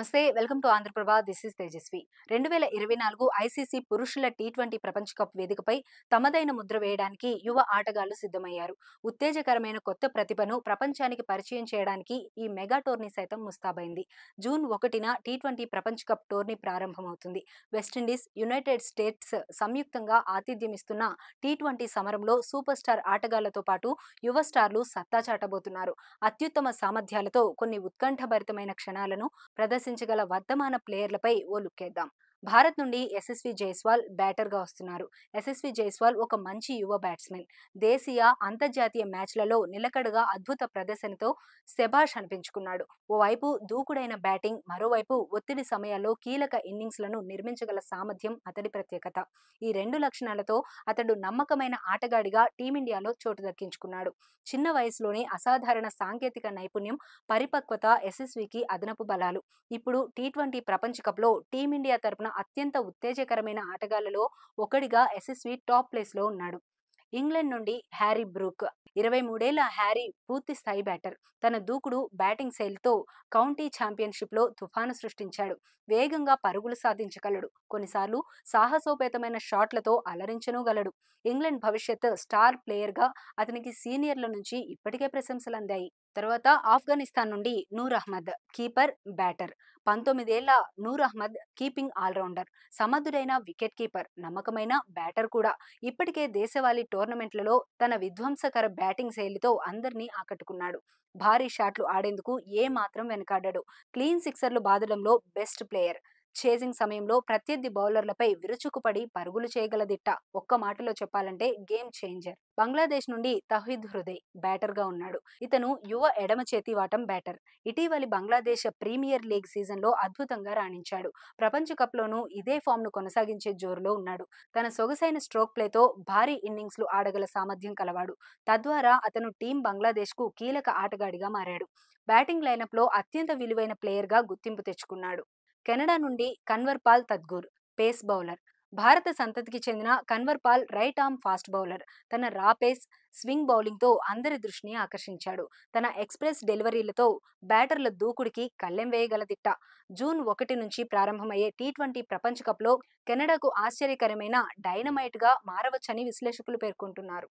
నమస్తే. Welcome to Andhra Prabha. This is Tejaswi. 2024 ICC పురుషుల టీ20 ప్రపంచ కప్ వేదికపై తమదైన ముద్ర వేయడానికి యువ ఆటగాళ్లు సిద్ధమయ్యారు. ఉత్తేజకరమైన కొత్త ప్రతిభను ప్రపంచానికి పరిచయం చేయడానికి ఈ మెగా టోర్నీ సైతం ముస్తాబైంది. జూన్ 1న టీ20 ప్రపంచ కప్ టోర్నీ ప్రారంభమవుతుంది. వెస్టిండీస్, యునైటెడ్ స్టేట్స్ సంయుక్తంగా ఆతిథ్యమిస్తున్న టీ20 సమరంలో సూపర్ స్టార్ ఆటగాళ్లతో పాటు యువ స్టార్లు సత్తా చాటబోతున్నారు. అత్యుత్తమ సామర్థ్యాలతో కొన్ని ఉత్కంఠభరితమైన క్షణాలను ప్రదర్శించగల వర్ధమాన ప్లేయర్లపై ఓ లుక్కేద్దాం. భారత్ నుండి యశస్వి జైస్వాల్ బ్యాటర్గా వస్తున్నారు. యశస్వి జైస్వాల్ ఒక మంచి యువ బ్యాట్స్మెన్. దేశీయ, అంతర్జాతీయ మ్యాచ్లలో నిలకడగా అద్భుత ప్రదర్శనతో శభాష్ అనిపించుకున్నాడు. ఓవైపు దూకుడైన బ్యాటింగ్, మరోవైపు ఒత్తిడి సమయాల్లో కీలక ఇన్నింగ్స్లను నిర్మించగల సామర్థ్యం అతడి ప్రత్యేకత. ఈ రెండు లక్షణాలతో అతడు నమ్మకమైన ఆటగాడిగా టీమిండియాలో చోటు దక్కించుకున్నాడు. చిన్న వయసులోనే అసాధారణ సాంకేతిక నైపుణ్యం, పరిపక్వత యశస్వికి అదనపు బలాలు. ఇప్పుడు టీ20 ప్రపంచ కప్లో టీమిండియా తరపున అత్యంత ఉత్తేజకరమైన ఆటగాళ్లలో ఒకడిగా యశస్వి టాప్ ప్లేస్లో ఉన్నాడు. ఇంగ్లాండ్ నుండి హ్యారీ బ్రూక్. 23 ఏళ్ల హ్యారీ పూర్తి స్థాయి బ్యాటర్. తన దూకుడు బ్యాటింగ్ శైలితో కౌంటీ ఛాంపియన్షిప్లో తుఫాను సృష్టించాడు. వేగంగా పరుగులు సాధించగలడు. కొన్నిసార్లు సాహసోపేతమైన షాట్లతో అలరించనుగలడు. ఇంగ్లాండ్ భవిష్యత్ స్టార్ ప్లేయర్గా అతనికి సీనియర్ల నుంచి ఇప్పటికే ప్రశంసలు అందాయి. తర్వాత ఆఫ్ఘనిస్తాన్ నుండి నూర్ అహ్మద్. Keeper, batter. 19 ఏళ్ల నూర్ అహ్మద్ కీపింగ్ ఆల్రౌండర్. సమర్థుడైన వికెట్ కీపర్, నమ్మకమైన బ్యాటర్ కూడా. ఇప్పటికే దేశవాళీ టోర్నమెంట్లలో తన విధ్వంసకర బ్యాటింగ్ శైలితో అందరినీ ఆకట్టుకున్నాడు. భారీ షాట్లు ఆడేందుకు ఏ మాత్రం వెనకాడడు. క్లీన్ సిక్సర్లు బాదడంలో బెస్ట్ ప్లేయర్. చేజింగ్ సమయంలో ప్రత్యర్థి బౌలర్లపై విరుచుకుపడి పరుగులు చేయగల దిట్ట. ఒక్క మాటలో చెప్పాలంటే గేమ్ చేంజర్. బంగ్లాదేశ్ నుండి తౌహిద్ హృదయ్ బ్యాటర్గా ఉన్నాడు. ఇతను యువ ఎడమ చేతి వాటం బ్యాటర్. ఇటీవలి బంగ్లాదేశ్ ప్రీమియర్ లీగ్ సీజన్లో అద్భుతంగా రాణించాడు. ప్రపంచ కప్లోనూ ఇదే ఫామ్ను కొనసాగించే జోరులో ఉన్నాడు. తన సొగసైన స్ట్రోక్ ప్లేతో భారీ ఇన్నింగ్స్లు ఆడగల సామర్థ్యం కలవాడు. తద్వారా అతను టీం బంగ్లాదేశ్కు కీలక ఆటగాడిగా మారాడు. బ్యాటింగ్ లైనప్లో అత్యంత విలువైన ప్లేయర్గా గుర్తింపు తెచ్చుకున్నాడు. కెనడా నుండి కన్వర్ పాల్ తద్గూర్. Pace bowler. భారత సంతతికి చెందిన Kanwar Pal right arm fast bowler. తన రా పేస్, స్వింగ్ బౌలింగ్తో అందరి దృష్టిని ఆకర్షించాడు. తన ఎక్స్ప్రెస్ డెలివరీలతో బ్యాటర్ల దూకుడికి కళ్ళెం వేయగల దిట్ట. జూన్ 1 నుంచి ప్రారంభమయ్యే టీ20 ప్రపంచ కప్లో కెనడాకు ఆశ్చర్యకరమైన డైనమైట్గా మారవచ్చని విశ్లేషకులు పేర్కొంటున్నారు.